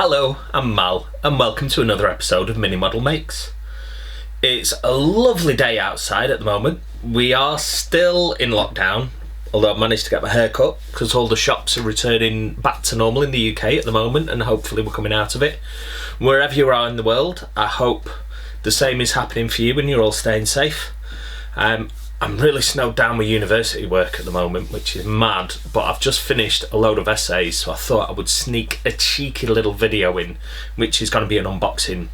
Hello, I'm Mal, and welcome to another episode of MiniModelMakes. It's a lovely day outside at the moment. We are still in lockdown, although I've managed to get my hair cut because all the shops are returning back to normal in the UK at the moment, and hopefully we're coming out of it. Wherever you are in the world, I hope the same is happening for you and you're all staying safe. I'm really snowed down with university work at the moment, which is mad, but I've just finished a load of essays, so I thought I would sneak a cheeky little video in, which is going to be an unboxing.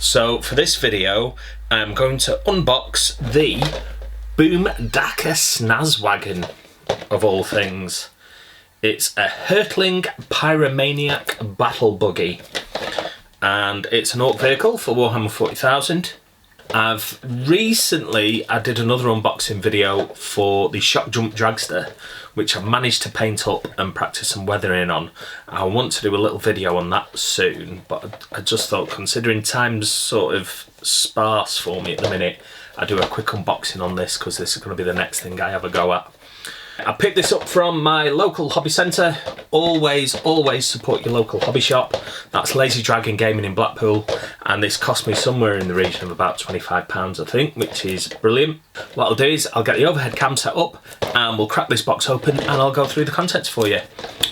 So for this video, I'm going to unbox the Boomdakka Snazzwagon, of all things. It's a hurtling pyromaniac battle buggy, and it's an orc vehicle for Warhammer 40,000. I did another unboxing video for the Shock Jump Dragster, which I've managed to paint up and practice some weathering on. I want to do a little video on that soon, but I just thought, considering time's sort of sparse for me at the minute, I'd do a quick unboxing on this because this is going to be the next thing I have a go at. I picked this up from my local hobby centre. Always support your local hobby shop. That's Lazy Dragon Gaming in Blackpool, and this cost me somewhere in the region of about £25 I think, which is brilliant. What I'll do is I'll get the overhead cam set up and we'll crack this box open and I'll go through the contents for you.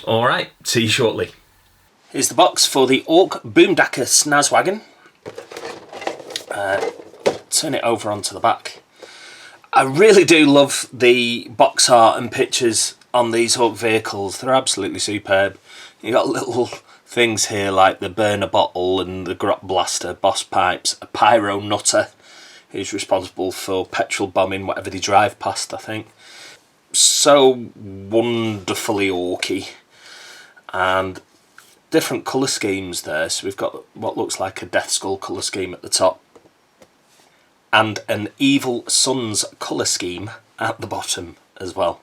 Alright, see you shortly. Here's the box for the Orc Boomdakka Snazzwagon. Turn it over onto the back. I really do love the box art and pictures on these Orc vehicles. They're absolutely superb. You got little things here like the burner bottle and the grot blaster, boss pipes, a pyro nutter who's responsible for petrol bombing whatever they drive past, I think. So wonderfully orky. And different colour schemes there. So we've got what looks like a Death Skull colour scheme at the top, and an Evil Sun's colour scheme at the bottom as well.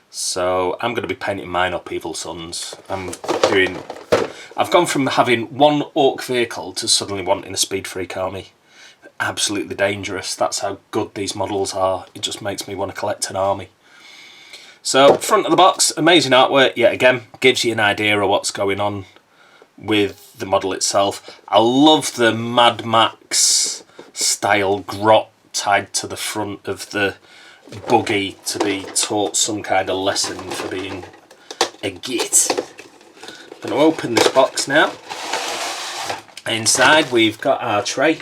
So I'm going to be painting mine up Evil Sun's. I've gone from having one orc vehicle to suddenly wanting a speed freak army. Absolutely dangerous. That's how good these models are. It just makes me want to collect an army. So front of the box, amazing artwork yet again. Gives you an idea of what's going on with the model itself. I love the Mad Max style grot tied to the front of the buggy to be taught some kind of lesson for being a git. I'm going to open this box now. Inside we've got our tray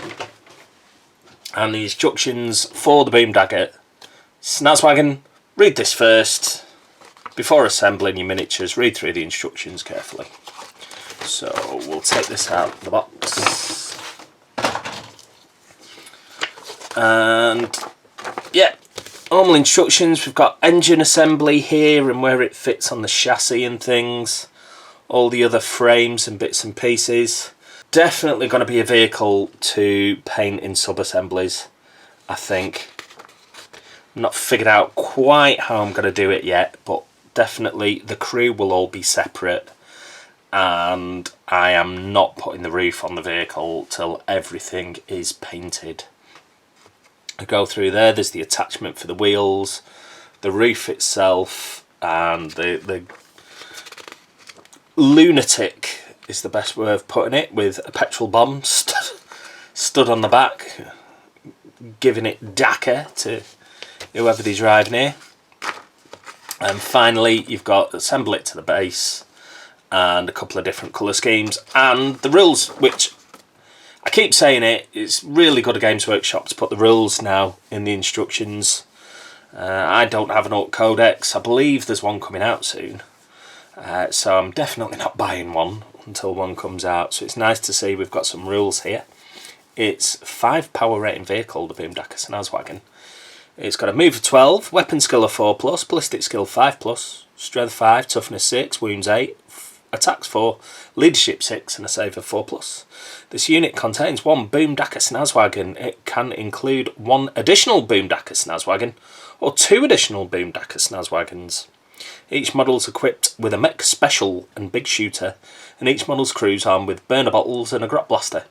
and the instructions for the Boomdakka Snazzwagon. Read this first. Before assembling your miniatures, read through the instructions carefully. So we'll take this out of the box. And yeah, normal instructions. We've got engine assembly here and where it fits on the chassis and things, all the other frames and bits and pieces. Definitely going to be a vehicle to paint in sub-assemblies, I think. I'm not figured out quite how I'm going to do it yet, but definitely the crew will all be separate, and I am not putting the roof on the vehicle till everything is painted. I go through there, there's the attachment for the wheels, the roof itself, and the lunatic is the best way of putting it, with a petrol bomb stood on the back, giving it Dakka to whoever they're driving here. And finally you've got assemble it to the base and a couple of different colour schemes and the rules, which I keep saying it's really good at Games Workshop to put the rules now in the instructions. I don't have an Orc Codex. I believe there's one coming out soon. So I'm definitely not buying one until one comes out. So it's nice to see we've got some rules here. It's 5 power rating vehicle, the Boomdakka Snazzwagon. It's got a move of 12, weapon skill of 4+, ballistic skill 5+, strength 5, toughness 6, wounds 8, attacks 4, leadership 6 and a save of 4+. This unit contains one Boomdakka Snazzwagon. It can include one additional Boomdakka Snazzwagon or 2 additional Boomdakka Snazzwagons. Each model is equipped with a mech special and big shooter, and each model's crew is armed with burner bottles and a grot blaster.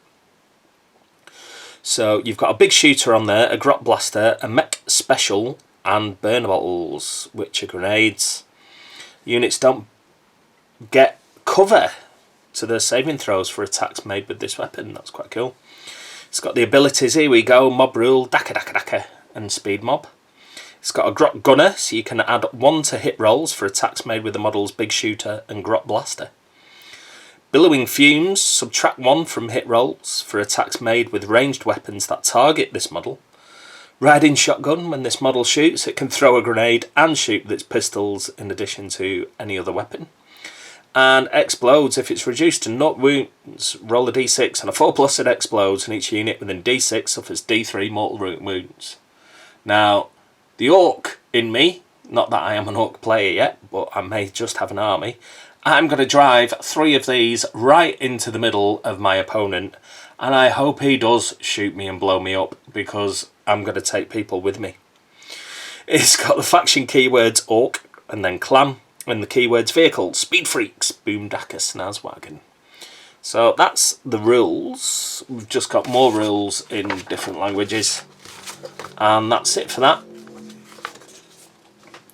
So you've got a big shooter on there, a grot blaster, a mech special and burner bottles, which are grenades. Units don't get cover to the saving throws for attacks made with this weapon. That's quite cool. It's got the abilities, here we go, Mob Rule, Dakka Dakka Dakka, and Speed Mob. It's got a Grot Gunner, so you can add 1 to hit rolls for attacks made with the model's Big Shooter and Grot Blaster. Billowing Fumes, subtract 1 from hit rolls for attacks made with ranged weapons that target this model. Riding Shotgun, when this model shoots, it can throw a grenade and shoot with its pistols in addition to any other weapon. And Explodes, if it's reduced to 0 wounds, roll a d6 and a 4+, it explodes, and each unit within d6 suffers d3 mortal wounds. Now, the Orc in me, not that I am an Orc player yet, but I may just have an army, I'm going to drive 3 of these right into the middle of my opponent, and I hope he does shoot me and blow me up, because I'm going to take people with me. It's got the faction keywords Orc and then Clan, and the keywords Vehicle, Speed Freaks, Boomdakka Snazzwagon. So that's the rules. We've just got more rules in different languages, and that's it for that.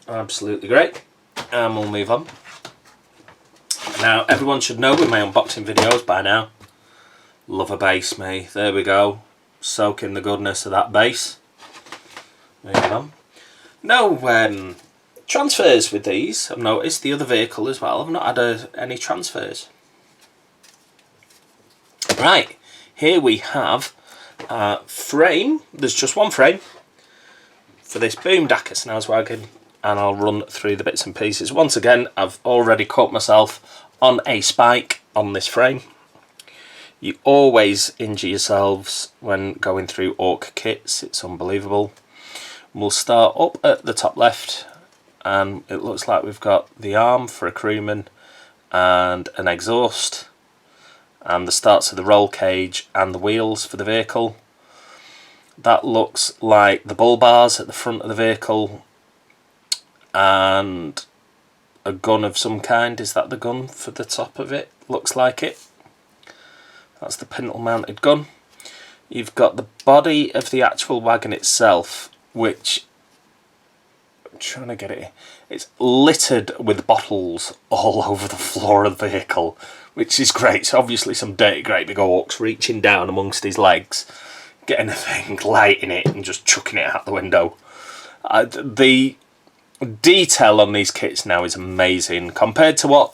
Absolutely great. And we'll move on. Now, everyone should know with my unboxing videos by now, love a base, me. There we go. Soak in the goodness of that base. Moving on. No transfers with these. I've noticed the other vehicle as well. I've not had any transfers. Right, here we have a frame. There's just one frame for this Boomdakka Snazzwagon, and I'll run through the bits and pieces. Once again, I've already caught myself on a spike on this frame. You always injure yourselves when going through Orc kits. It's unbelievable. We'll start up at the top left, and it looks like we've got the arm for a crewman and an exhaust, and the starts of the roll cage and the wheels for the vehicle. That looks like the bull bars at the front of the vehicle, and a gun of some kind. Is that the gun for the top of it? Looks like it. That's the pintle mounted gun. You've got the body of the actual wagon itself, which, I'm trying to get it, it's littered with bottles all over the floor of the vehicle, which is great. So obviously some dirty great big orcs reaching down amongst his legs, getting a thing, lighting it and just chucking it out the window. The detail on these kits now is amazing compared to what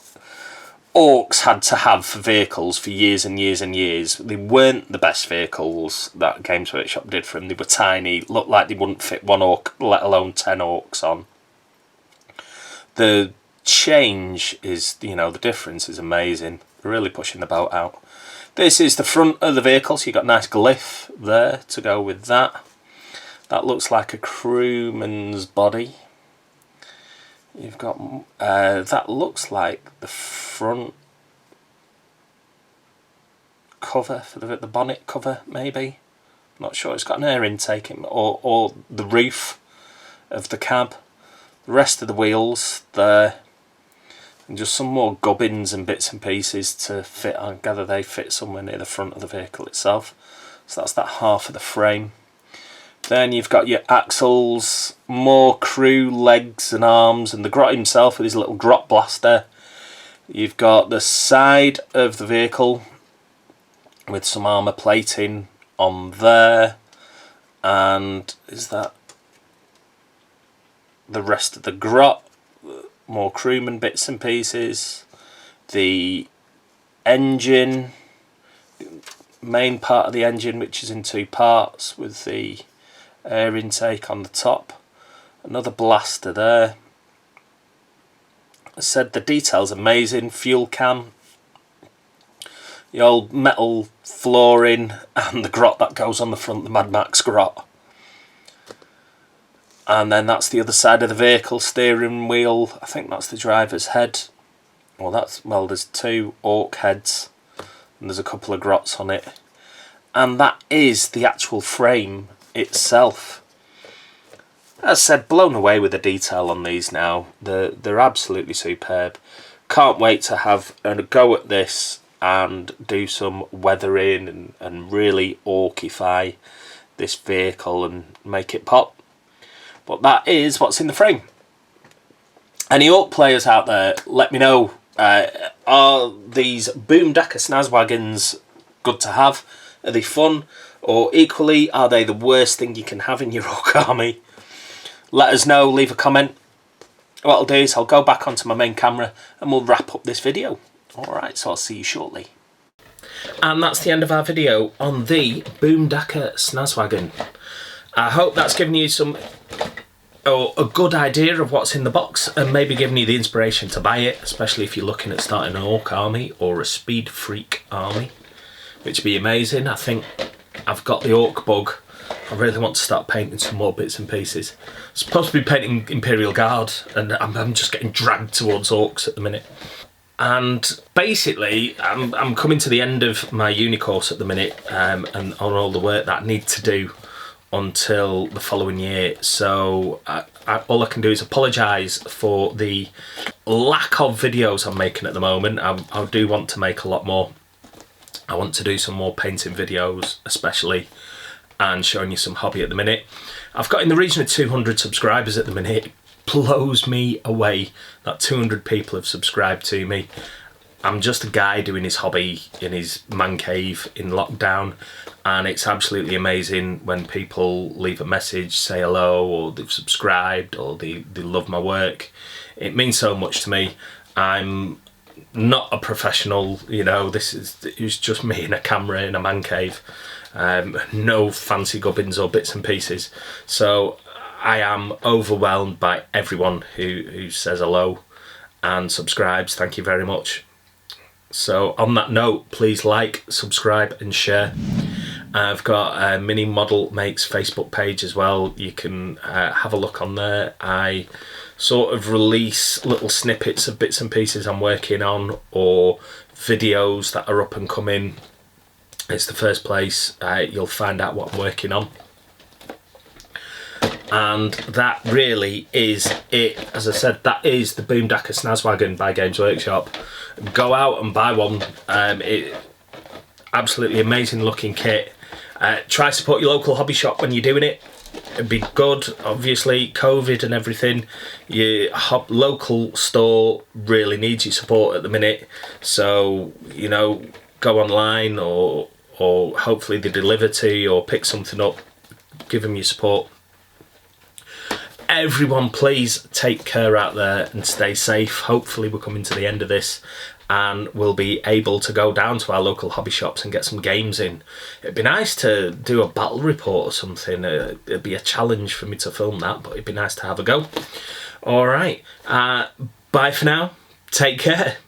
Orcs had to have for vehicles for years and years and years. They weren't the best vehicles that Games Workshop did for them. They were tiny, looked like they wouldn't fit 1 orc, let alone 10 orcs on. The change is, you know, the difference is amazing. They're really pushing the boat out. This is the front of the vehicle, so you've got a nice glyph there to go with that. That looks like a crewman's body. You've got, that looks like the front cover for the bonnet cover, maybe. Not sure. It's got an air intake or the roof of the cab. The rest of the wheels there, and just some more gubbins and bits and pieces to fit. I gather they fit somewhere near the front of the vehicle itself. So that's that half of the frame. Then you've got your axles, more crew legs and arms, and the Grot himself with his little Grot blaster. You've got the side of the vehicle with some armour plating on there, and is that the rest of the Grot? More crewman bits and pieces. The engine, main part of the engine, which is in 2 parts with the air intake on the top. Another blaster there. I said the detail's amazing. Fuel can, the old metal flooring, and the Grot that goes on the front, the Mad Max Grot. And then that's the other side of the vehicle, steering wheel. I think that's the driver's head. Well, there's 2 orc heads, and there's a couple of Grots on it. And that is the actual frame itself. As I said, blown away with the detail on these now. They're absolutely superb. Can't wait to have a go at this and do some weathering and really orcify this vehicle and make it pop. But that is what's in the frame. Any orc players out there, let me know Are these Boomdakka Snazzwagons good to have? Are they fun? Or equally, are they the worst thing you can have in your orc army? Let us know, leave a comment. What I'll do is I'll go back onto my main camera and we'll wrap up this video. Alright, so I'll see you shortly. And that's the end of our video on the Boomdakka Snazzwagon. I hope that's given you a good idea of what's in the box and maybe given you the inspiration to buy it, especially if you're looking at starting an orc army or a speed freak army, which would be amazing. I think I've got the orc bug. I really want to start painting some more bits and pieces. I'm supposed to be painting Imperial Guard and I'm just getting dragged towards orcs at the minute. And basically, I'm coming to the end of my uni course at the minute and on all the work that I need to do until the following year. So all I can do is apologise for the lack of videos I'm making at the moment. I do want to make a lot more. I want to do some more painting videos especially, and showing you some hobby at the minute. I've got in the region of 200 subscribers at the minute. It blows me away that 200 people have subscribed to me. I'm just a guy doing his hobby in his man cave in lockdown, and it's absolutely amazing when people leave a message, say hello, or they've subscribed, or they love my work. It means so much to me. I'm not a professional, you know, it's just me and a camera in a man cave. No fancy gubbins or bits and pieces. So I am overwhelmed by everyone who says hello and subscribes. Thank you very much. So on that note, please like, subscribe and share. I've got a MiniModelMakes Facebook page as well. You can have a look on there. I sort of release little snippets of bits and pieces I'm working on, or videos that are up and coming. It's the first place you'll find out what I'm working on. And that really is it. As I said, that is the Boomdakka Snazzwagon by Games Workshop. Go out and buy one. Absolutely amazing looking kit. Try to support your local hobby shop when you're doing it. It'd be good. Obviously, COVID and everything, your local store really needs your support at the minute. So, you know, go online or hopefully they deliver to you, or pick something up. Give them your support. Everyone, please take care out there and stay safe. Hopefully we're coming to the end of this and we'll be able to go down to our local hobby shops and get some games in. It'd be nice to do a battle report or something. It'd be a challenge for me to film that, but it'd be nice to have a go. All right, bye for now. Take care.